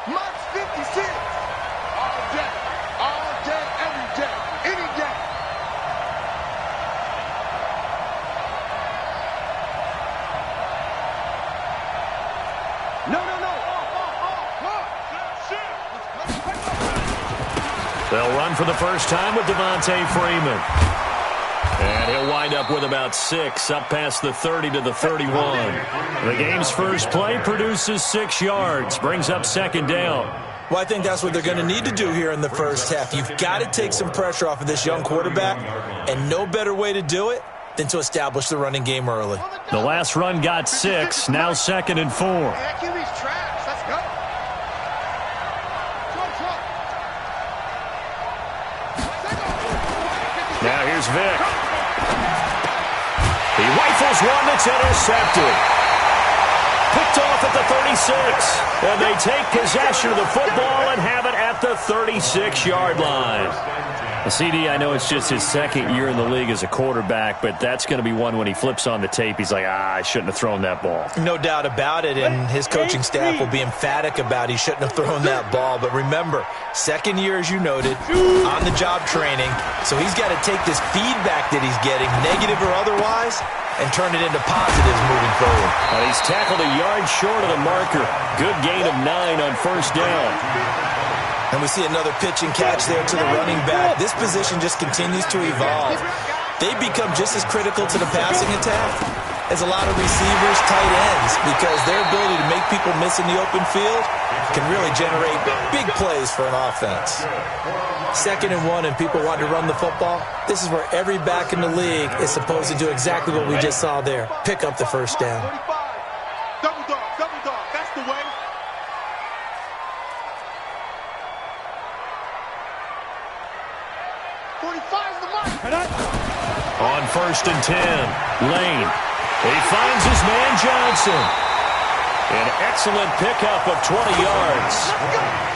March 56. All day, every day, any day. No. They'll run for the first time with Devontae Freeman. And he'll wind up with about 6, up past the 30 to the 31. The game's first play produces 6 yards, brings up second down. Well, I think that's what they're going to need to do here in the first half. You've got to take some pressure off of this young quarterback, and no better way to do it than to establish the running game early. The last run got 6, now 2nd and 4. That QB's trash. Let's go. Now here's Vic. He rifles one that's intercepted. Picked off at the 36. And they take possession of the football and have it at the 36-yard line. CD, I know it's just his second year in the league as a quarterback, but that's going to be one when he flips on the tape, he's like, I shouldn't have thrown that ball. No doubt about it, and his coaching staff will be emphatic about he shouldn't have thrown that ball. But remember, second year, as you noted, on-the-job training, so he's got to take this feedback that he's getting, negative or otherwise, and turn it into positives moving forward. And he's tackled a yard short of the marker. Good gain of 9 on first down. And we see another pitch and catch there to the running back. This position just continues to evolve. They become just as critical to the passing attack as a lot of receivers, tight ends, because their ability to make people miss in the open field can really generate big plays for an offense. 2nd and 1 and people want to run the football. This is where every back in the league is supposed to do exactly what we just saw there. Pick up the first down. Double dog. That's the way. On 1st and 10, Lane. He finds his man Johnson. An excellent pickup of 20 yards.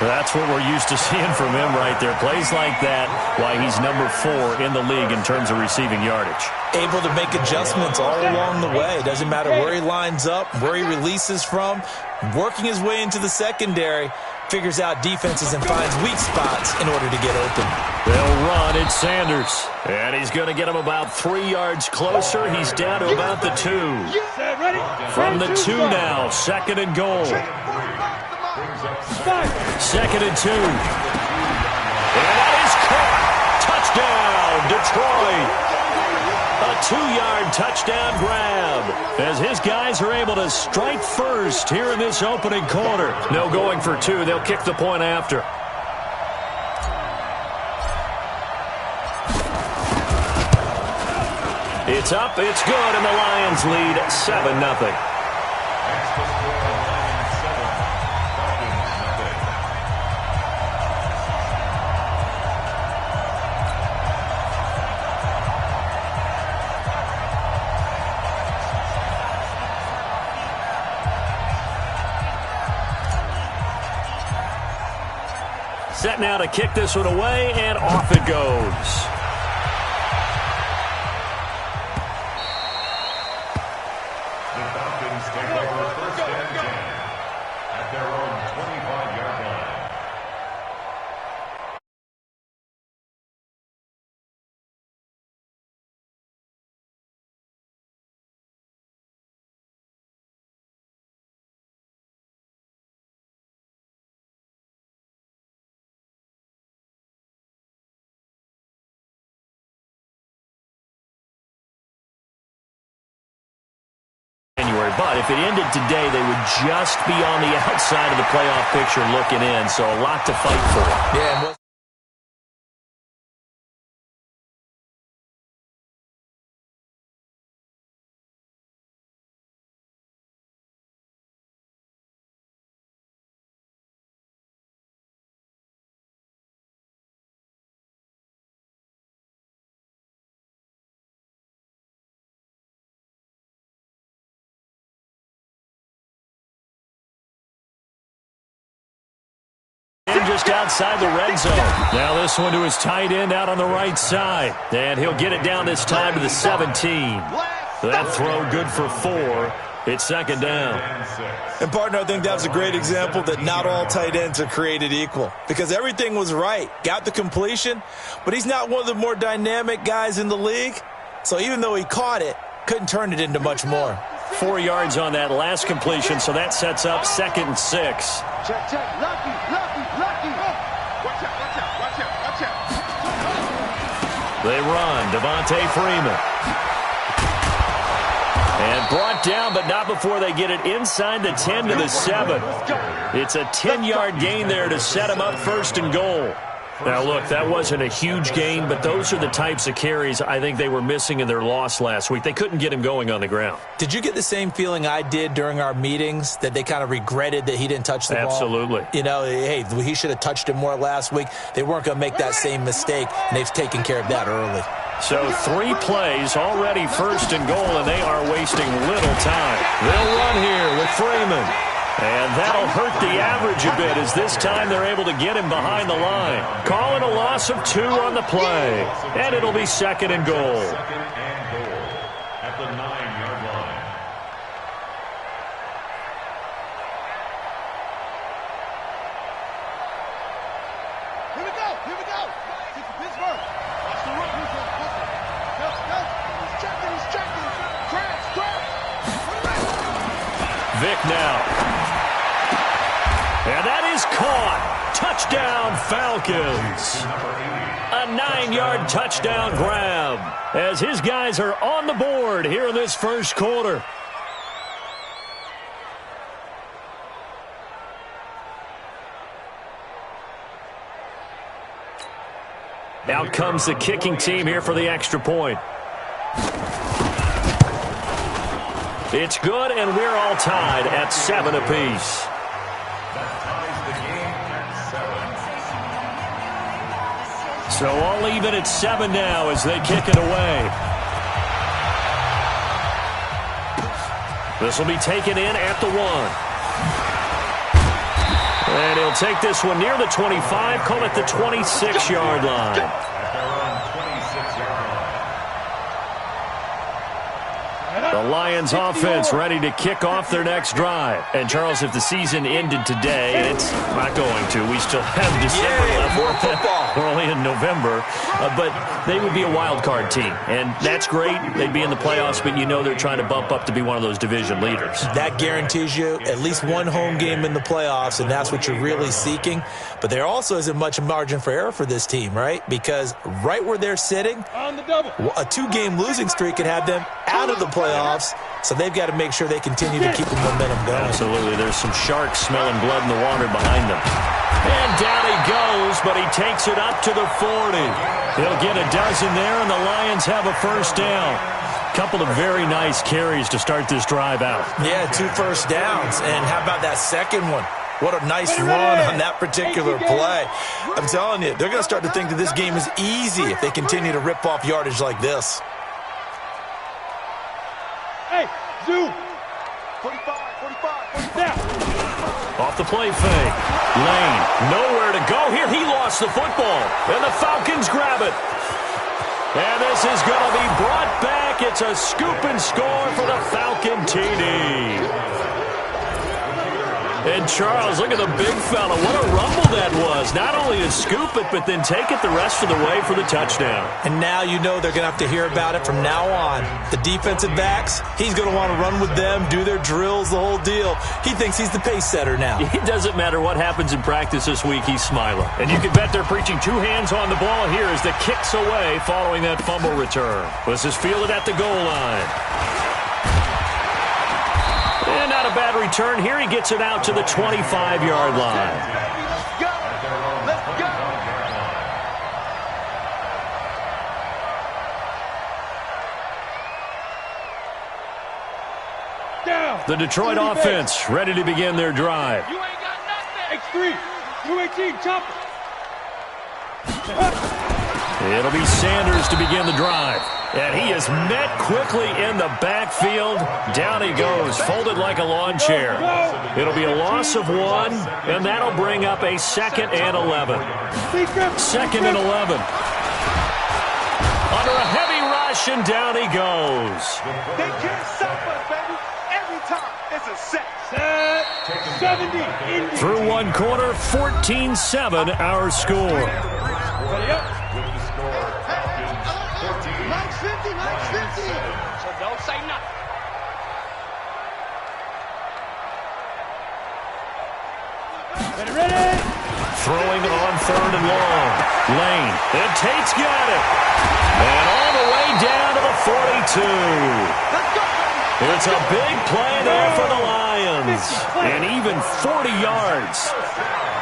That's what we're used to seeing from him right there. Plays like that, why he's number 4 in the league in terms of receiving yardage. Able to make adjustments all along the way. Doesn't matter where he lines up, where he releases from. Working his way into the secondary. Figures out defenses and finds weak spots in order to get open. They'll run. It's Sanders. And he's going to get him about 3 yards closer. He's down to about the 2. From the 2 now. 2nd and goal. 2nd and 2. And that is caught. Touchdown, Detroit. A 2-yard touchdown grab as his guys are able to strike first here in this opening quarter. No going for 2. They'll kick the point after. It's up, it's good, and the Lions lead 7-0. Set now to kick this one away, and off it goes. The Falcons take over 1st and 10 at their own 25-yard line. But if it ended today, they would just be on the outside of the playoff picture looking in, so a lot to fight for. Yeah, and just outside the red zone. Now this one to his tight end out on the right side. And he'll get it down this time to the 17. That throw good for 4. It's second down. And, partner, I think that's a great example that not all tight ends are created equal because everything was right. Got the completion, but he's not one of the more dynamic guys in the league. So even though he caught it, couldn't turn it into much more. 4 yards on that last completion, so that sets up 2nd and 6. Check, check. Lucky. Watch out. They run. Devontae Freeman. And brought down, but not before they get it inside the 10 to the 7. It's a 10-yard gain there to set him up 1st and goal. Now, look, that wasn't a huge gain, but those are the types of carries I think they were missing in their loss last week. They couldn't get him going on the ground. Did you get the same feeling I did during our meetings, that they kind of regretted that he didn't touch the ball? Absolutely. You know, hey, he should have touched it more last week. They weren't going to make that same mistake, and they've taken care of that early. So 3 plays, already 1st and goal, and they are wasting little time. They'll run here with Freeman. And that'll hurt the average a bit as this time they're able to get him behind the line. Calling a loss of 2 on the play. And it'll be 2nd and goal. At the 9-yard line. Here we go. This is Pittsburgh. Watch the run. He's checking. Traps. Vic now. And that is caught. Touchdown, Falcons. A 9-yard touchdown grab as his guys are on the board here in this first quarter. Out comes the kicking team here for the extra point. It's good, and we're all tied at 7 apiece. So all even at 7 now as they kick it away. This will be taken in at the 1. And he'll take this one near the 25, call it the 26-yard line. The Lions offense ready to kick off their next drive. And, Charles, if the season ended today, it's not going to. We still have December left. More football. We're only in November. But they would be a wild card team. And that's great. They'd be in the playoffs, but you know they're trying to bump up to be one of those division leaders. That guarantees you at least one home game in the playoffs, and that's what you're really seeking. But there also isn't much margin for error for this team, right? Because right where they're sitting, a 2-game losing streak could have them out of the playoffs, so they've got to make sure they continue to keep the momentum going. Absolutely. There's some sharks smelling blood in the water behind them. And down he goes, but he takes it up to the 40. He'll get a dozen there, and the Lions have a first down. Couple of very nice carries to start this drive out. Yeah, 2 first downs. And how about that second one? What a nice run on that particular play. I'm telling you, they're going to start to think that this game is easy if they continue to rip off yardage like this. Hey, Zoo. 45. Now. Off the play fake. Lane, nowhere to go here. He lost the football, and the Falcons grab it. And this is going to be brought back. It's a scoop and score for the Falcon TD. And, Charles, look at the big fella. What a rumble that was. Not only to scoop it, but then take it the rest of the way for the touchdown. And now you know they're going to have to hear about it from now on. The defensive backs, he's going to want to run with them, do their drills, the whole deal. He thinks he's the pace setter now. It doesn't matter what happens in practice this week, he's smiling. And you can bet they're preaching 2 hands on the ball here as the kick's away following that fumble return. This is fielded at the goal line. And not a bad return here. He gets it out to the 25-yard line. Let's go. Down. The Detroit offense ready to begin their drive. You ain't got nothing. X3. U18, chopper. It'll be Sanders to begin the drive. And he is met quickly in the backfield. Down he goes, folded like a lawn chair. It'll be a loss of 1, and that'll bring up a 2nd and 11. 2nd and 11. Under a heavy rush, and down he goes. They can't stop us, baby. Every time. Set. 70. Through one quarter, 14-7 our score. Ready up. With the score, Falcons 14. Mike's 50. Mike's 50. So don't say nothing. Ready. Throwing on third and long. Lane. And Tate's got it. And all the way down to the 42. Let's go. It's a big play there for the Lions. And even 40 yards.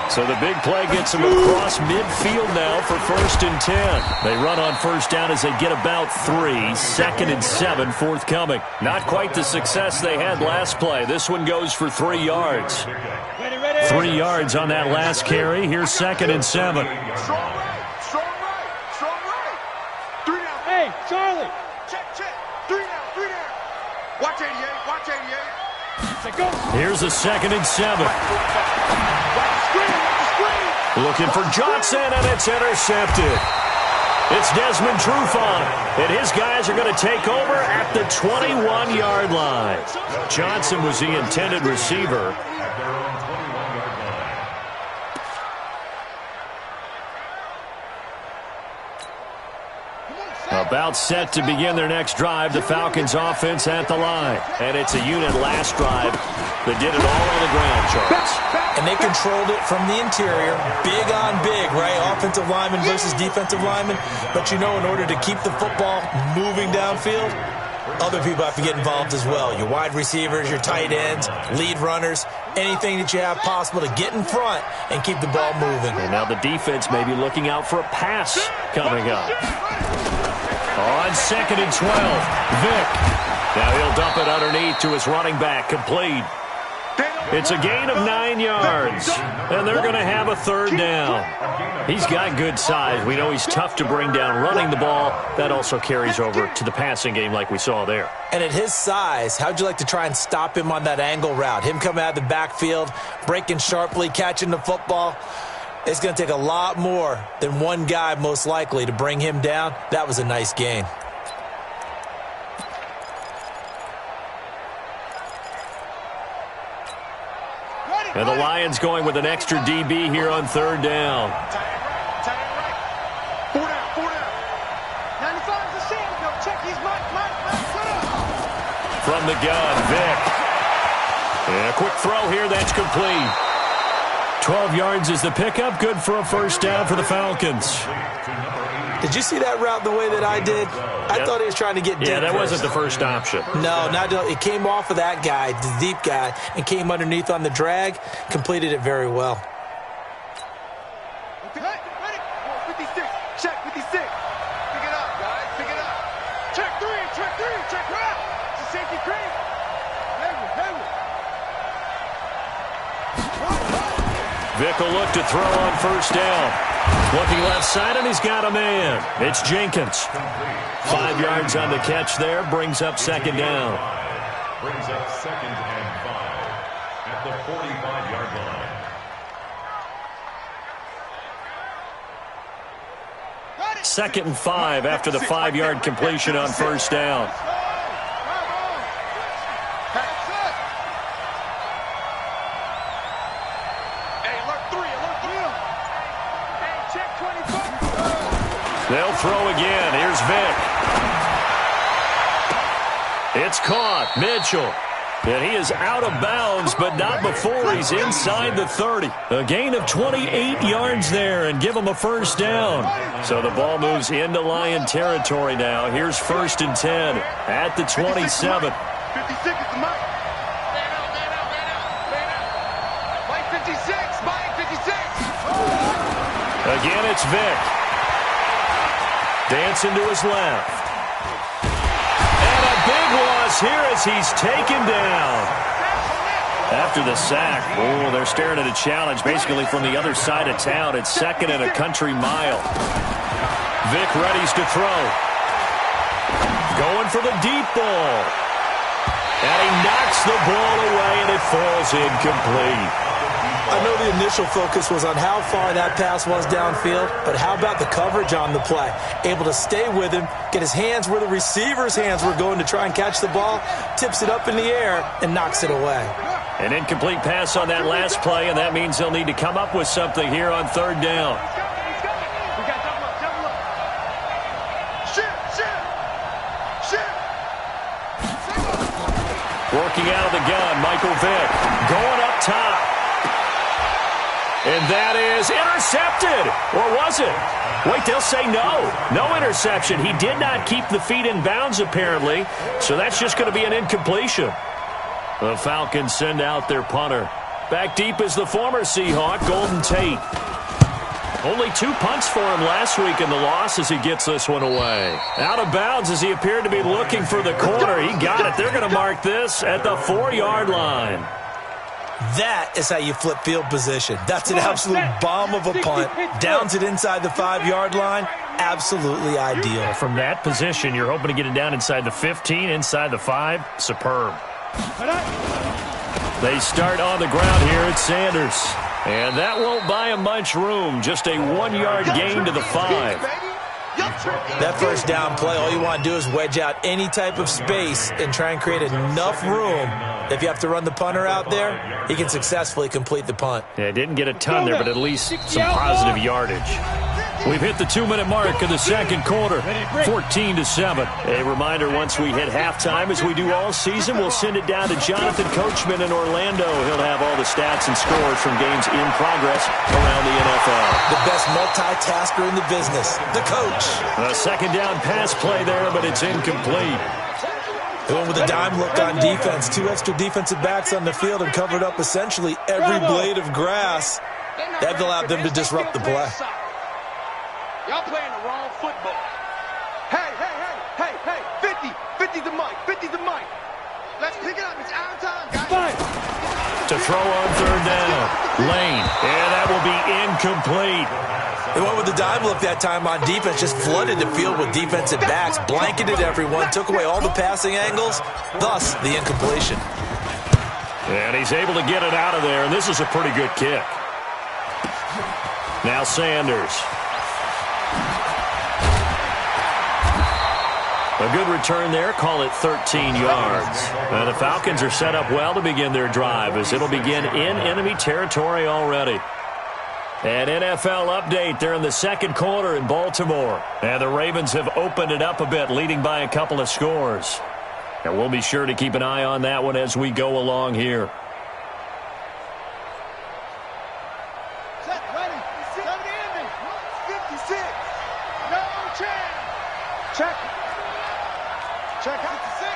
So the big play gets them across midfield now for 1st and 10. They run on first down as they get about 3. 2nd and 7 forthcoming. Not quite the success they had last play. This one goes for 3 yards. 3 yards on that last carry. Here's 2nd and 7. Strong right. Strong right. Strong right. 3 down. Hey, Charlie. Check. 3 down. 3 down. Watch 88. Watch 88. Let's go. Here's a 2nd and 7. Looking for Johnson, and it's intercepted. It's Desmond Trufant, and his guys are going to take over at the 21-yard line. Johnson was the intended receiver. At their own 21-yard line. About set to begin their next drive, the Falcons offense at the line. And it's a unit last drive that did it all on the ground, Charles. And they controlled it from the interior. Big on big, right? Offensive lineman versus defensive lineman. But you know, in order to keep the football moving downfield, other people have to get involved as well. Your wide receivers, your tight ends, lead runners, anything that you have possible to get in front and keep the ball moving. And now the defense may be looking out for a pass coming up. On 2nd and 12, Vick. Now he'll dump it underneath to his running back, complete. It's a gain of 9 yards, and they're going to have a 3rd down. He's got good size. We know he's tough to bring down running the ball. That also carries over to the passing game like we saw there. And at his size, how'd you like to try and stop him on that angle route? Him coming out of the backfield, breaking sharply, catching the football. It's going to take a lot more than one guy, most likely, to bring him down. That was a nice gain. And the Lions going with an extra DB here on 3rd down. Tight end right. 4 down. 4 down. 95 is the same. Go check his Mike. From the gun, Vick. And a quick throw here, that's complete. 12 yards is the pickup. Good for a 1st down for the Falcons. Did you see that route the way that I did? I thought he was trying to get deep. Yeah, that first. wasn't the first option. No, it came off of that guy, the deep guy, and came underneath on the drag. Completed it very well. Ready. 56. Check 56. Pick it up, guys. Pick it up. Check 3. Check right. It's a safety cream. Heavy. Vick will look to throw on 1st down. Looking left side, and he's got a man. It's Jenkins. 5 yards on the catch there. Brings up 2nd down. Brings up 2nd and 5 at the 45-yard line. 2nd and 5 after the 5-yard completion on 1st down. They'll throw again. Here's Vick. It's caught. Mitchell. And he is out of bounds, but not before he's inside the 30. A gain of 28 yards there and give him a 1st down. So the ball moves into Lion territory now. Here's 1st and 10 at the 27. 56 is the Mike. Man out. Mike 56. Again, it's Vick. Dancing to his left. And a big loss here as he's taken down. After the sack, they're staring at a challenge basically from the other side of town. It's 2nd and a country mile. Vick readies to throw. Going for the deep ball. And he knocks the ball away, and it falls incomplete. I know the initial focus was on how far that pass was downfield, but how about the coverage on the play? Able to stay with him, get his hands where the receiver's hands were going to try and catch the ball, tips it up in the air, and knocks it away. An incomplete pass on that last play, and that means they'll need to come up with something here on third down. Working out of the gun, Michael Vick going up top. And that is intercepted. Or was it? Wait, they'll say no. No interception. He did not keep the feet in bounds, apparently. So that's just going to be an incompletion. The Falcons send out their punter. Back deep is the former Seahawk, Golden Tate. Only 2 punts for him last week in the loss as he gets this one away. Out of bounds as he appeared to be looking for the corner. He got it. They're going to mark this at the 4-yard line. That is how you flip field position. That's an absolute bomb of a punt. Downs it inside the 5-yard line. Absolutely ideal. From that position, you're hoping to get it down inside the 15, inside the 5. Superb. They start on the ground here at Sanders. And that won't buy him much room. Just a 1-yard gain to the 5. That first down play, all you want to do is wedge out any type of space and try and create enough room. If you have to run the punter out there, he can successfully complete the punt. Yeah, didn't get a ton there, but at least some positive yardage. We've hit the 2-minute mark of the second quarter, 14-7. A reminder, once we hit halftime, as we do all season, we'll send it down to Jonathan Coachman in Orlando. He'll have all the stats and scores from games in progress around the NFL. The best multitasker in the business, the coach. A second down pass play there, but it's incomplete. They went with a dime look on defense. 2 extra defensive backs on the field and covered up essentially every blade of grass. That allowed them to disrupt the play. Y'all playing the wrong football. Hey, 50 to Mike, 50 to Mike. Let's pick it up. It's our time, guys. To throw on third down. Lane. And that will be incomplete. They went with the dime look that time on defense, just flooded the field with defensive backs, blanketed everyone, took away all the passing angles, thus the incompletion. And he's able to get it out of there, and this is a pretty good kick. Now Sanders. A good return there, call it 13 yards. The Falcons are set up well to begin their drive as it'll begin in enemy territory already. An NFL update. They're in the second quarter in Baltimore. And the Ravens have opened it up a bit, leading by a couple of scores. And we'll be sure to keep an eye on that one as we go along here. Set, ready. 70 ending. 56. No chance. Check. Check out the 6.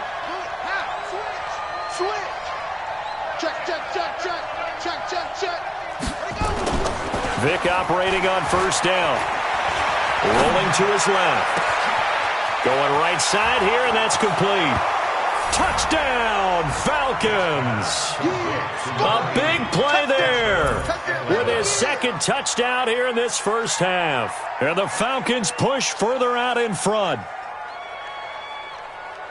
Switch. Check. There we go. Vick operating on first down. Rolling to his left. Going right side here, and that's complete. Touchdown, Falcons. A big play there with his second touchdown here in this first half. And the Falcons push further out in front.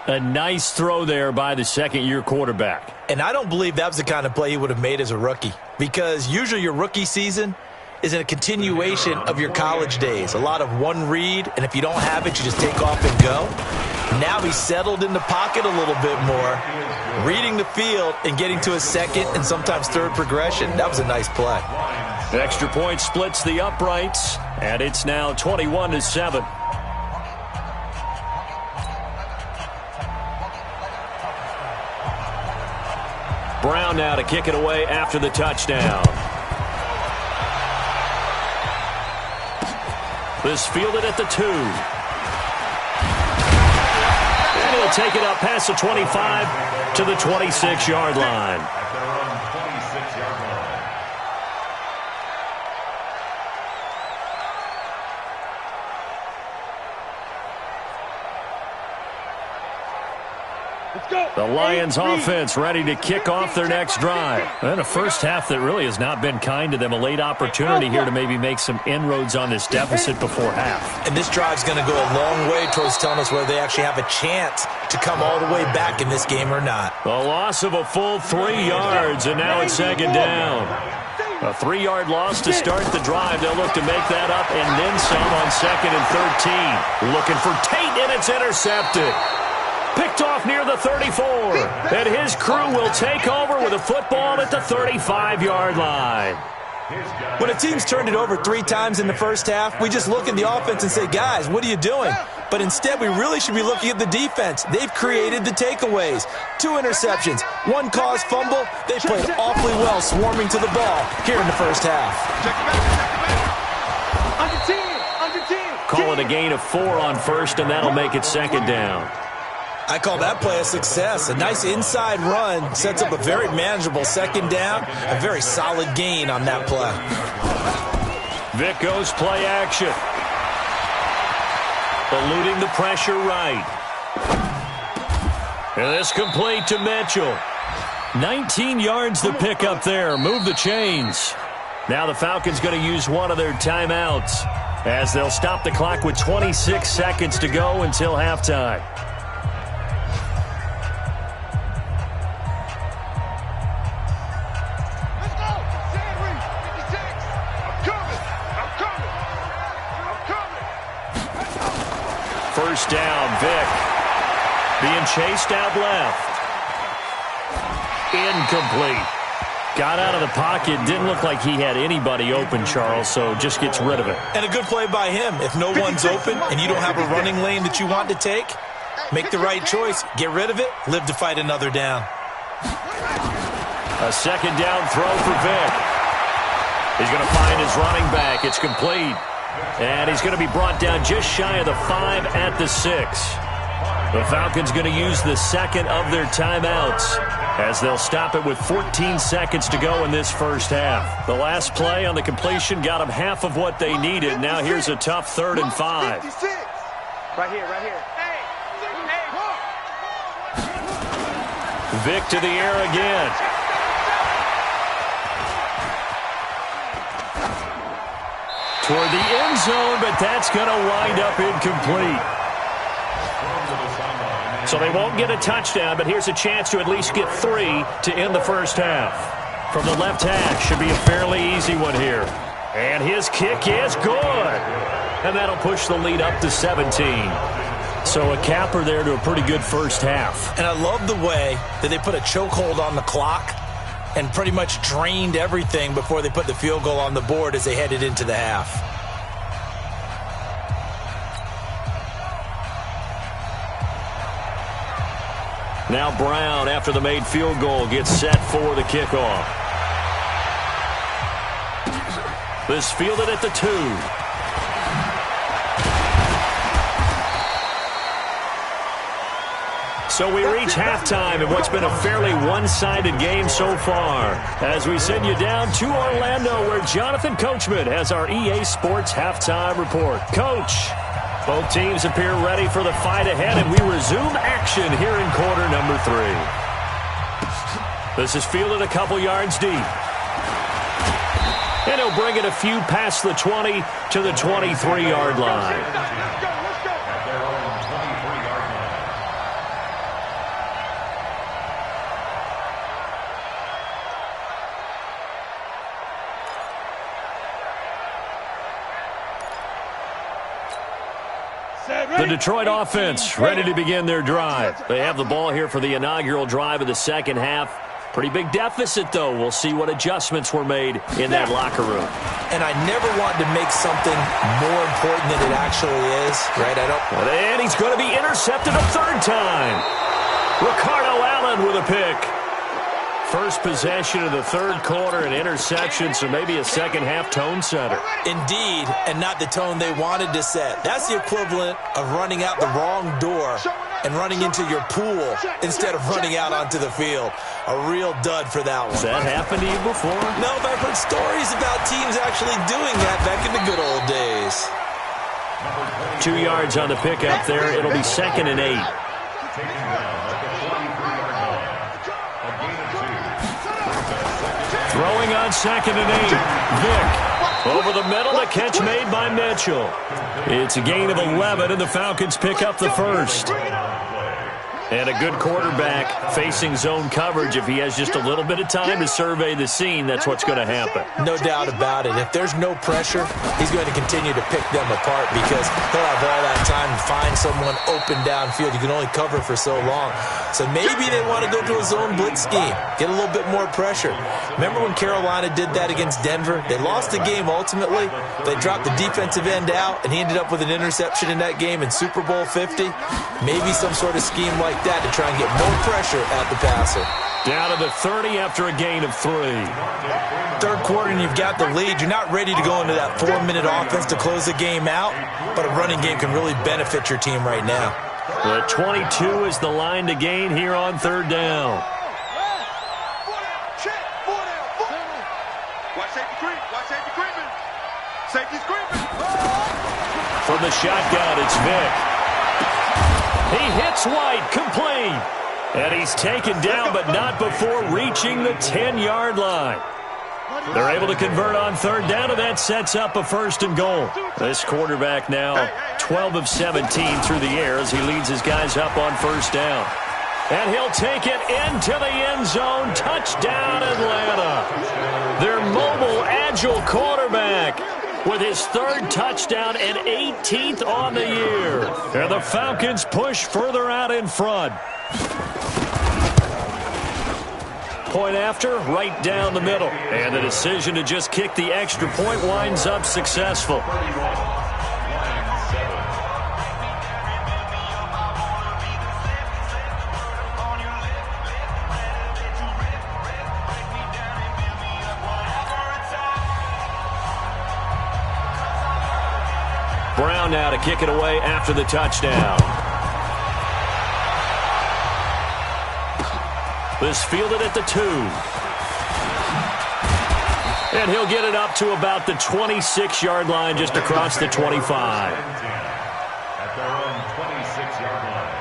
A nice throw there by the second-year quarterback. And I don't believe that was the kind of play he would have made as a rookie, because usually your rookie season is a continuation of your college days. A lot of one read, and if you don't have it, you just take off and go. Now he's settled in the pocket a little bit more, reading the field and getting to a second and sometimes third progression. That was a nice play. Extra point splits the uprights, and it's now 21-7. Brown now to kick it away after the touchdown. This fielded at the 2. And he'll take it up past the 25 to the 26-yard line. At their own 26-yard line. The Lions offense ready to kick off their next drive. And a first half that really has not been kind to them. A late opportunity here to maybe make some inroads on this deficit before half. And this drive's going to go a long way towards telling us whether they actually have a chance to come all the way back in this game or not. A loss of a full 3 yards, and now it's second down. A 3-yard loss to start the drive. They'll look to make that up and then some on 2nd and 13. Looking for Tate, and it's intercepted. Picked off near the 34. And his crew will take over with a football at the 35-yard line. When a team's turned it over 3 times in the first half, we just look at the offense and say, guys, what are you doing? But instead, we really should be looking at the defense. They've created the takeaways. 2 interceptions, 1 caused fumble. They played awfully well swarming to the ball here in the first half. Call it a gain of 4 on first, and that'll make it 2nd down. I call that play a success. A nice inside run sets up a very manageable 2nd down. A very solid gain on that play. Vic goes play action. Eluding the pressure right. And this complete to Mitchell. 19 yards to pick up there. Move the chains. Now the Falcons going to use one of their timeouts as they'll stop the clock with 26 seconds to go until halftime. First down, Vic. Being chased out left. Incomplete. Got out of the pocket. Didn't look like he had anybody open, Charles, so just gets rid of it. And a good play by him. If no one's open and you don't have a running lane that you want to take, make the right choice. Get rid of it. Live to fight another down. A 2nd down throw for Vic. He's going to find his running back. It's complete. And he's going to be brought down just shy of the 5 at the 6. The Falcons going to use the 2nd of their timeouts as they'll stop it with 14 seconds to go in this first half. The last play on the completion got them half of what they needed. Now here's a tough 3rd and 5. Right here. Vic to the air again. Toward the end zone, but that's going to wind up incomplete. So they won't get a touchdown, but here's a chance to at least get 3 to end the first half. From the left hash, should be a fairly easy one here. And his kick is good. And that'll push the lead up to 17. So a capper there to a pretty good first half. And I love the way that they put a chokehold on the clock and pretty much drained everything before they put the field goal on the board as they headed into the half. Now Brown, after the made field goal, gets set for the kickoff. This fielded at the 2. So we reach halftime in what's been a fairly one-sided game so far as we send you down to Orlando where Jonathan Coachman has our EA Sports halftime report. Coach, both teams appear ready for the fight ahead, and we resume action here in quarter number 3. This is fielded a couple yards deep. And he'll bring it a few past the 20 to the 23-yard line. The Detroit offense ready to begin their drive. They have the ball here for the inaugural drive of the second half. Pretty big deficit, though. We'll see what adjustments were made in that locker room. And I never want to make something more important than it actually is, right? And he's going to be intercepted a 3rd time. Ricardo Allen with a pick. First possession of the 3rd quarter, an interception, so maybe a second-half tone setter. Indeed, and not the tone they wanted to set. That's the equivalent of running out the wrong door and running into your pool instead of running out onto the field. A real dud for that one. Has that happened to you before? No, but I've heard stories about teams actually doing that back in the good old days. 2 yards on the pickup there. It'll be 2nd and 8. Throwing on 2nd and 8. Vic over the middle, the catch made by Mitchell. It's a gain of 11, and the Falcons pick up the first. And a good quarterback facing zone coverage. If he has just a little bit of time to survey the scene, that's what's going to happen. No doubt about it. If there's no pressure, he's going to continue to pick them apart because he'll have all that time to find someone open downfield. You can only cover for so long. So maybe they want to go to a zone blitz scheme, get a little bit more pressure. Remember when Carolina did that against Denver? They lost the game ultimately. They dropped the defensive end out, and he ended up with an interception in that game in Super Bowl 50. Maybe some sort of scheme like that to try and get more pressure at the passer. Down to the 30 after a gain of 3. Third quarter and you've got the lead. You're not ready to go into that 4-minute offense to close the game out, but a running game can really benefit your team right now. The 22 is the line to gain here on third down. From the shotgun, it's Vick. He hits White, complete. And he's taken down, but not before reaching the 10-yard line. They're able to convert on third down, and that sets up a 1st and goal. This quarterback now 12 of 17 through the air as he leads his guys up on 1st down. And he'll take it into the end zone. Touchdown, Atlanta. Their mobile, agile quarterback with his 3rd touchdown and 18th on the year. And the Falcons push further out in front. Point after, right down the middle. And the decision to just kick the extra point winds up successful. Brown now to kick it away after the touchdown. This fielded at the 2. And he'll get it up to about the 26-yard line, just across the 25. At their own 26-yard line.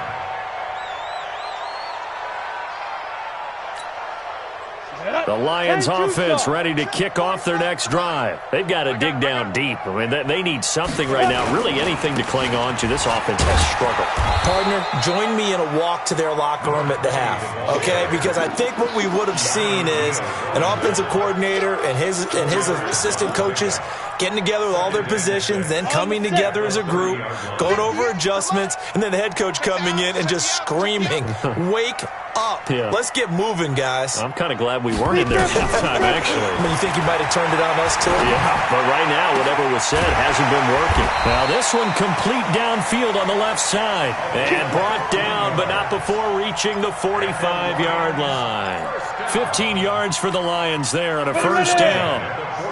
The Lions offense ready to kick off their next drive. They've got to dig down deep. I mean, they need something right now, really anything to cling on to. This offense has struggled. Partner, join me in a walk to their locker room at the half, okay? Because I think what we would have seen is an offensive coordinator and his assistant coaches getting together with all their positions, then coming together as a group, going over adjustments, and then the head coach coming in and just screaming, wake up. Yeah. Let's get moving, guys. I'm kind of glad we weren't in there at halftime, actually. I mean, you think you might have turned it on us, too? Yeah, but right now, whatever was said hasn't been working. Now, this one complete downfield on the left side. And brought down, but not before reaching the 45-yard line. 15 yards for the Lions there on a 1st down.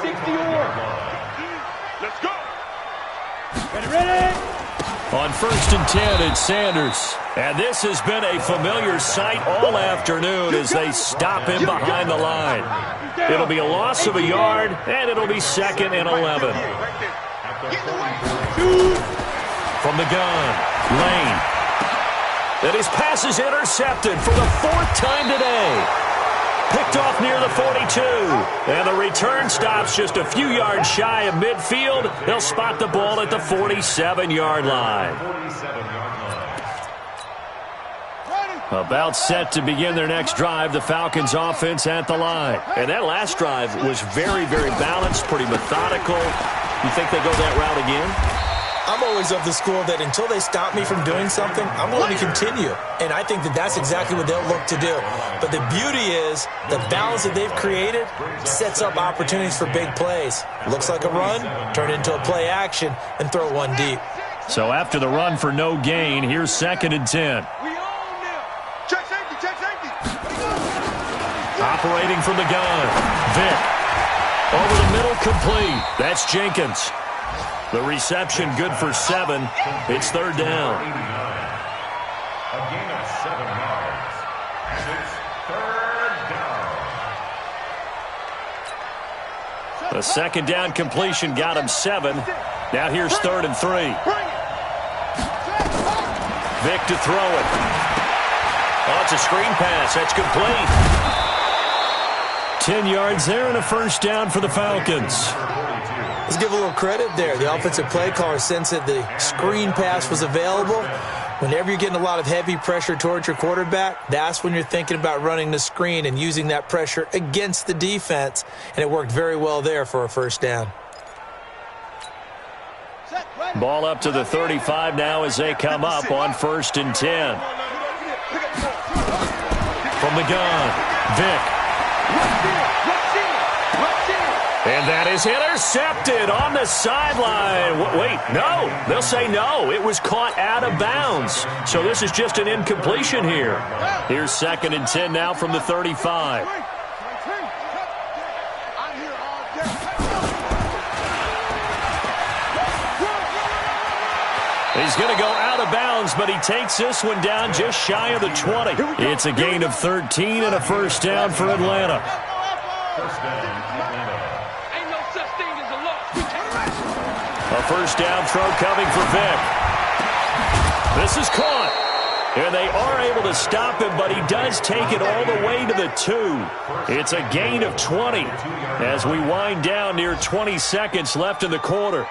60-yard. Let's go. Ready. On 1st and 10, it's Sanders. And this has been a familiar sight all afternoon as they stop him behind the line. It'll be a loss of a yard, and it'll be 2nd and 11. From the gun, Lane. And his pass is intercepted for the 4th time today. Picked off near the 42. And the return stops just a few yards shy of midfield. They'll spot the ball at the 47-yard line. About set to begin their next drive, the Falcons offense at the line. And that last drive was very, very balanced, pretty methodical. You think they go that route again? I'm always of the school that until they stop me from doing something, I'm going to continue. And I think that that's exactly what they'll look to do. But the beauty is the balance that they've created sets up opportunities for big plays. Looks like a run, turn it into a play action, and throw one deep. So after the run for no gain, here's 2nd and 10. Check safety. Operating from the gun, Vick. Over the middle, complete. That's Jenkins. The reception good for 7. It's 3rd down. A gain of 7 yards. And it's 3rd down. The 2nd down completion got him 7. Now here's 3rd and 3. Vick to throw it. Oh, it's a screen pass. That's complete. 10 yards there and a 1st down for the Falcons. Let's give a little credit there. The offensive play caller sensed that the screen pass was available, Whenever you're getting a lot of heavy pressure towards your quarterback, that's when you're thinking about running the screen and using that pressure against the defense, and it worked very well there for a first down. Ball up to the 35 now as they come up on 1st and 10. From the gun, Vick. And that is intercepted on the sideline. Wait, no. They'll say no. It was caught out of bounds. So this is just an incompletion here. Here's 2nd and 10 now from the 35. He's going to go out of bounds, but he takes this one down just shy of the 20. It's a gain of 13 and a first down for Atlanta. First down, Atlanta. A first down throw coming for Vick. This is caught. And they are able to stop him, but he does take it all the way to the 2. It's a gain of 20 as we wind down near 20 seconds left in the quarter.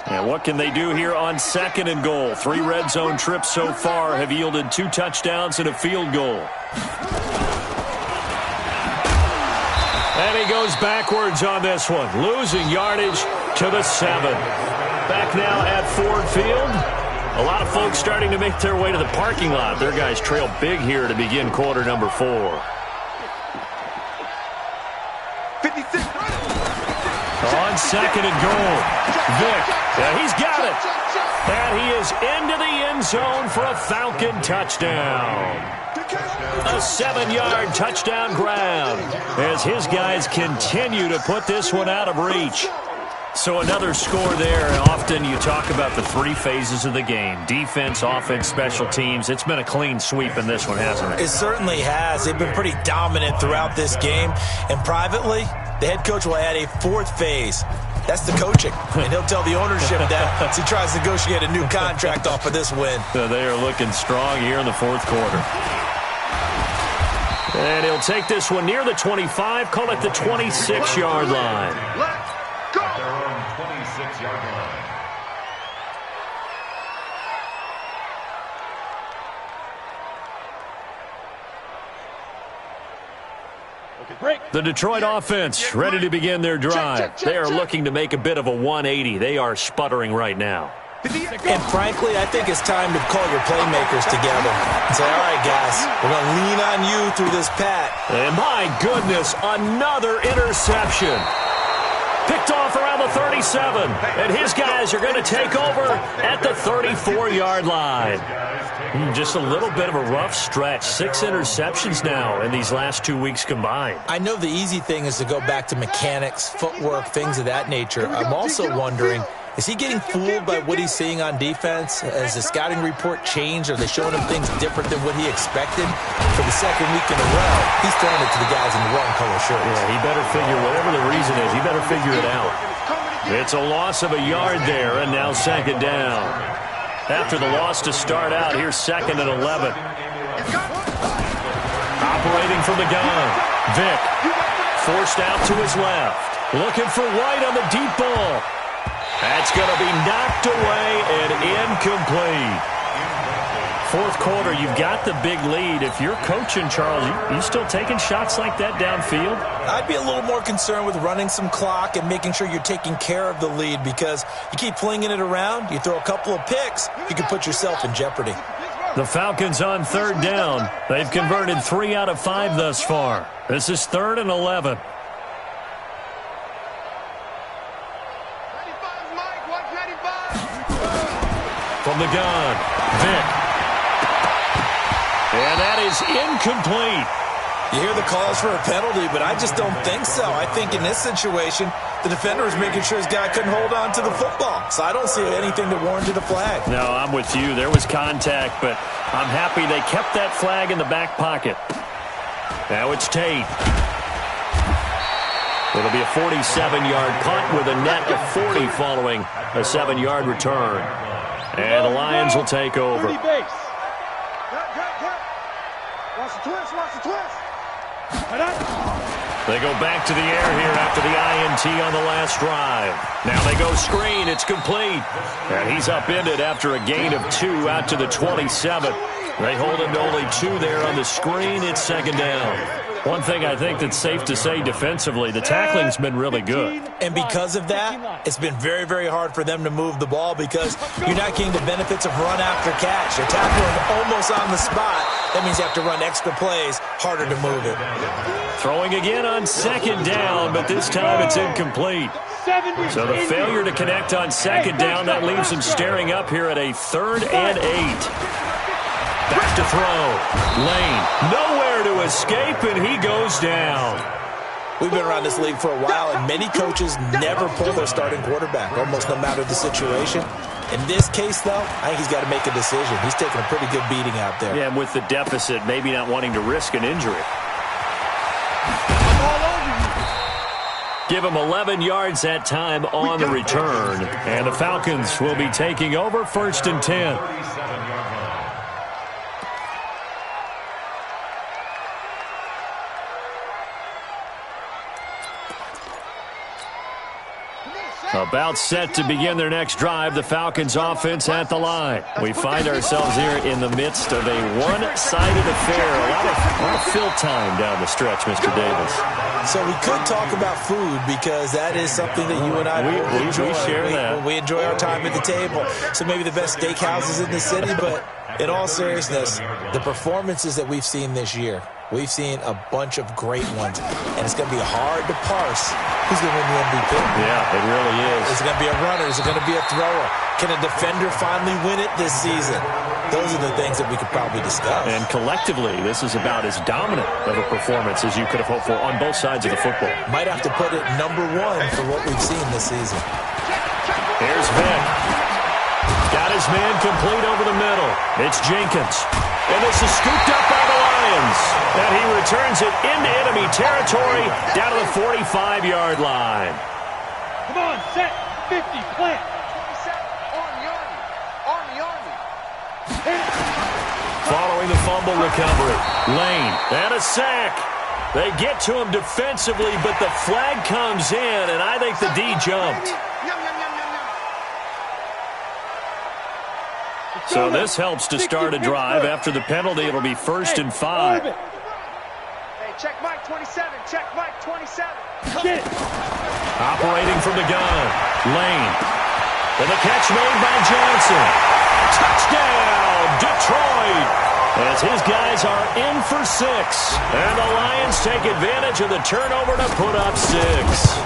And what can they do here on 2nd and goal? 3 red zone trips so far have yielded 2 touchdowns and a field goal. And he goes backwards on this one, losing yardage to the 7. Back now at Ford Field. A lot of folks starting to make their way to the parking lot. Their guys trail big here to begin quarter number 4. 56. On 2nd and goal, Vick. Yeah, he's got it. And he is into the end zone for a Falcon touchdown. A 7-yard touchdown grab as his guys continue to put this one out of reach. So another score there. Often you talk about the 3 phases of the game. Defense, offense, special teams. It's been a clean sweep in this one, hasn't it? It certainly has. They've been pretty dominant throughout this game. And privately, the head coach will add a 4th phase. That's the coaching. And he'll tell the ownership that as he tries to negotiate a new contract off of this win. So they are looking strong here in the 4th quarter. And he'll take this one near the 25, call it the 26-yard line. At their own 26-yard line. The Detroit offense ready to begin their drive. They are looking to make a bit of a 180. They are sputtering right now. And frankly, I think it's time to call your playmakers together and say, all right, guys, we're going to lean on you through this pat. And my goodness, another interception. Picked off around the 37. And his guys are going to take over at the 34-yard line. Just a little bit of a rough stretch. 6 interceptions now in these last 2 weeks combined. I know the easy thing is to go back to mechanics, footwork, things of that nature. I'm also wondering, is he getting fooled by what he's seeing on defense? Has the scouting report changed? Are they showing him things different than what he expected? For the 2nd week in a row, he's throwing it to the guys in the wrong color shirts. Yeah, he better figure, whatever the reason is, he better figure it out. It's a loss of a yard there, and now 2nd down. After the loss to start out, here's 2nd and 11. Operating from the gun, Vick. Forced out to his left. Looking for White on the deep ball. That's going to be knocked away and incomplete. 4th quarter, you've got the big lead. If you're coaching, Charles, you still taking shots like that downfield? I'd be a little more concerned with running some clock and making sure you're taking care of the lead, because you keep flinging it around, you throw a couple of picks, you can put yourself in jeopardy. The Falcons on 3rd down. They've converted 3 out of 5 thus far. This is 3rd and 11. From the gun, Vick. And that is incomplete. You hear the calls for a penalty, but I just don't think so. I think in this situation, the defender was making sure his guy couldn't hold on to the football. So I don't see anything that warranted a flag. No, I'm with you. There was contact, but I'm happy they kept that flag in the back pocket. Now it's Tate. It'll be a 47-yard punt with a net of 40 following a 7-yard return. And the Lions will take over. Watch the twist, watch the twist. They go back to the air here after the INT on the last drive. Now they go screen. It's complete. And he's upended after a gain of 2 out to the 27. They hold him to only 2 there on the screen. It's second down. One thing I think that's safe to say defensively, the tackling's been really good. And because of that, it's been very, very hard for them to move the ball because you're not getting the benefits of run after catch. You're tackling almost on the spot. That means you have to run extra plays, harder to move it. Throwing again on second down, but this time it's incomplete. So the failure to connect on second down, that leaves him staring up here at a 3rd and 8. Back to throw. Lane, nowhere to escape, and he goes down. We've been around this league for a while, and many coaches never pull their starting quarterback, almost no matter the situation. In this case, though, I think he's got to make a decision. He's taking a pretty good beating out there. Yeah, and with the deficit, maybe not wanting to risk an injury. Give him 11 yards that time on the return. And the Falcons will be taking over 1st and 10. About set to begin their next drive, the Falcons offense at the line. We find ourselves here in the midst of a one-sided affair. A lot of fill time down the stretch, Mr. Davis. So we could talk about food because that is something that you and I enjoy. We share that. We enjoy our time at the table. So maybe the best steakhouses in the city, but in all seriousness, the performances that we've seen this year, we've seen a bunch of great ones, and it's going to be hard to parse who's going to win the MVP. Yeah, it really is. Is it going to be a runner? Is it going to be a thrower? Can a defender finally win it this season? Those are the things that we could probably discuss. And collectively, this is about as dominant of a performance as you could have hoped for on both sides of the football. Might have to put it #1 for what we've seen this season. Here's Vick. Got his man complete over the middle. It's Jenkins. And this is scooped up by the Lions. And he returns it into enemy territory down to the 45-yard line. Come on, set, 50, plant. 27, Army. Following the fumble recovery, Lane and a sack. They get to him defensively, but the flag comes in, and I think the D jumped. So this helps to start a drive. After the penalty, it'll be 1st and 5. Hey, check Mike 27. Check Mike 27. Get it. Operating from the gun, Lane. And the catch made by Johnson. Touchdown, Detroit! As his guys are in for 6. And the Lions take advantage of the turnover to put up 6.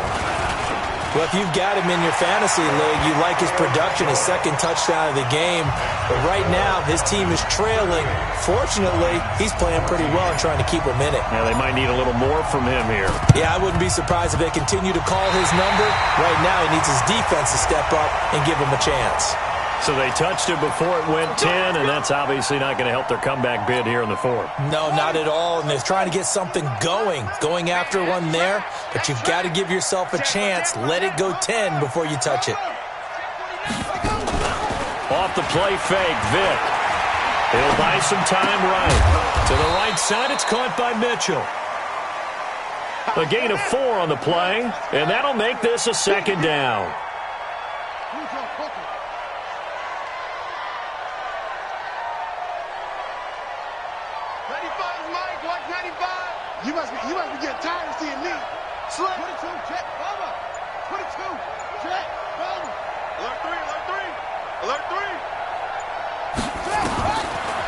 Well, if you've got him in your fantasy league, you like his production, his 2nd touchdown of the game. But right now, his team is trailing. Fortunately, he's playing pretty well and trying to keep him in it. Yeah, they might need a little more from him here. Yeah, I wouldn't be surprised if they continue to call his number. Right now, he needs his defense to step up and give him a chance. So they touched it before it went 10, and that's obviously not going to help their comeback bid here in the 4th. No, not at all, and they're trying to get something going after one there, but you've got to give yourself a chance. Let it go 10 before you touch it. Off the play fake, Vick. He'll buy some time right. To the right side, it's caught by Mitchell. A gain of 4 on the play, and that'll make this a 2nd down. You must be getting tired of seeing me. Slip. 22, check, over. 22, check, over. Alert 3.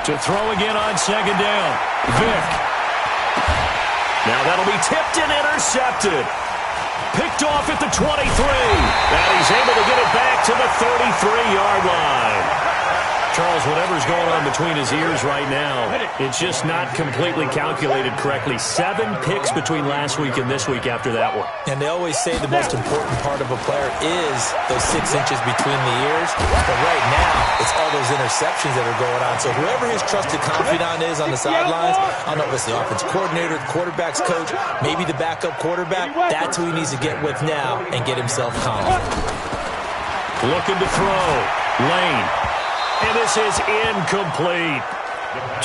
To throw again on 2nd down. Vick. Now that'll be tipped and intercepted. Picked off at the 23. And he's able to get it back to the 33-yard line. Charles, whatever's going on between his ears right now, it's just not completely calculated correctly. 7 picks between last week and this week after that one. And they always say the most important part of a player is those 6 inches between the ears. But right now, it's all those interceptions that are going on. So whoever his trusted confidant is on the sidelines, I don't know if it's the offense coordinator, the quarterback's coach, maybe the backup quarterback, that's who he needs to get with now and get himself calm. Looking to throw. Lane. And this is incomplete.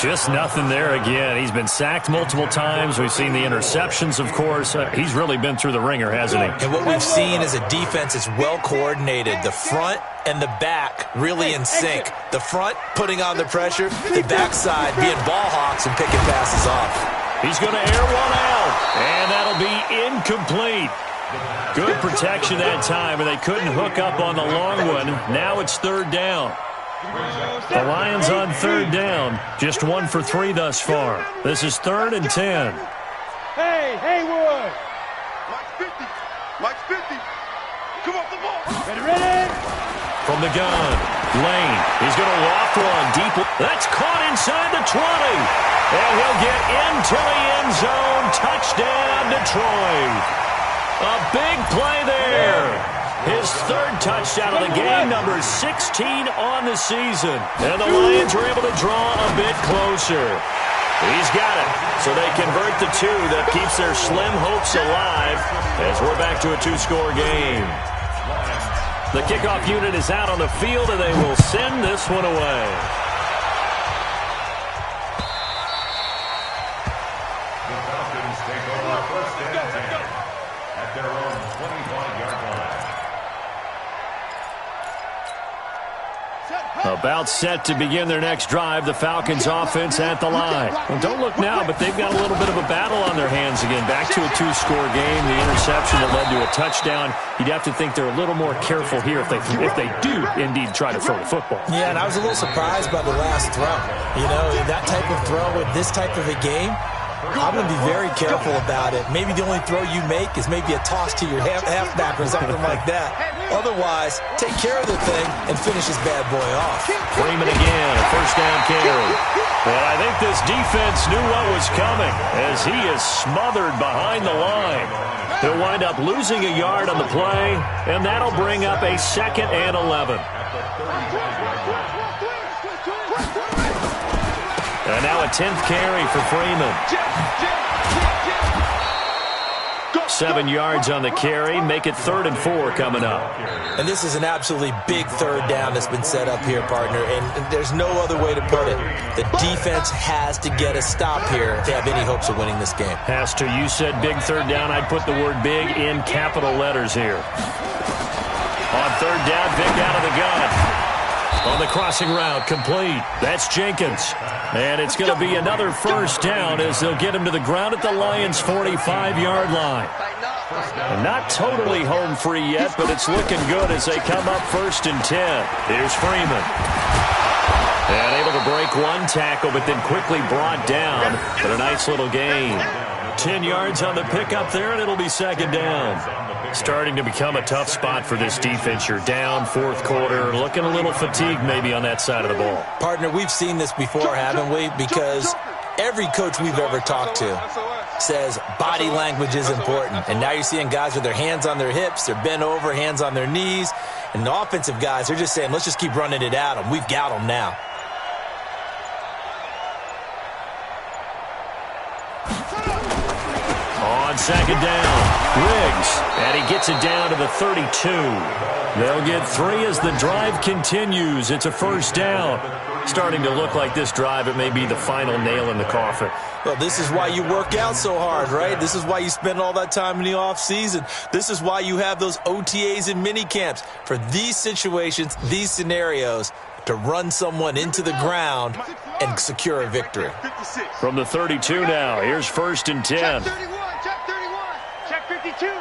Just nothing there again. He's been sacked multiple times. We've seen the interceptions, of course. He's really been through the ringer, hasn't he? And what we've seen is a defense that's well coordinated. The front and the back really in sync. The front putting on the pressure, the backside being ball hawks and picking passes off. He's going to air one out, and that'll be incomplete. Good protection that time, and they couldn't hook up on the long one. Now it's third down. The Lions on third down, just 1 for 3 thus far. This is 3rd and 10. Hey, Haywood. Mike's 50. Come off the ball. Ready? From the gun, Lane. He's going to loft one deep. That's caught inside the 20. And he'll get into the end zone. Touchdown, Detroit. A big play there. His 3rd touchdown of the game, number 16 on the season. And the Lions are able to draw a bit closer. He's got it. So they convert the 2 that keeps their slim hopes alive as we're back to a 2-score game. The kickoff unit is out on the field, and they will send this one away. The Falcons take over 1st and 10 at their own 25-yard line. About set to begin their next drive, the Falcons offense at the line. Well, don't look now, but they've got a little bit of a battle on their hands again. Back to a 2-score game, the interception that led to a touchdown. You'd have to think they're a little more careful here if they do indeed try to throw the football. Yeah, and I was a little surprised by the last throw. You know, that type of throw with this type of a game, I'm going to be very careful about it. Maybe the only throw you make is maybe a toss to your halfback or something like that. Otherwise, take care of the thing and finish this bad boy off. Freeman again, a 1st down carry. But I think this defense knew what was coming as he is smothered behind the line. He'll wind up losing a yard on the play, and that'll bring up a 2nd and 11. And now a 10th carry for Freeman. 7 yards on the carry. Make it 3rd and 4 coming up. And this is an absolutely big 3rd down that's been set up here, partner. And there's no other way to put it. The defense has to get a stop here if they have any hopes of winning this game. Has to. You said big 3rd down. I'd put the word big in capital letters here. On 3rd down, Vic out of the gun. On the crossing route, complete. That's Jenkins. And it's going to be another 1st down as they'll get him to the ground at the Lions' 45-yard line. And not totally home free yet, but it's looking good as they come up 1st and 10. Here's Freeman. And able to break one tackle, but then quickly brought down. But a nice little gain. 10 yards on the pickup there, and it'll be 2nd down. Starting to become a tough spot for this defense. You're down 4th quarter, looking a little fatigued maybe on that side of the ball. Partner, we've seen this before, haven't we? Because every coach we've ever talked to says body language is important. And now you're seeing guys with their hands on their hips, they're bent over, hands on their knees. And the offensive guys, they're just saying, let's just keep running it at them. We've got them now. On 2nd down, Riggs, and he gets it down to the 32. They'll get 3 as the drive continues. It's a 1st down. Starting to look like this drive, it may be the final nail in the coffin. Well, this is why you work out so hard, right? This is why you spend all that time in the offseason. This is why you have those OTAs and mini camps. For these situations, these scenarios, to run someone into the ground and secure a victory. From the 32 now, here's 1st and 10. Check 31, check 31, check 52.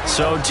So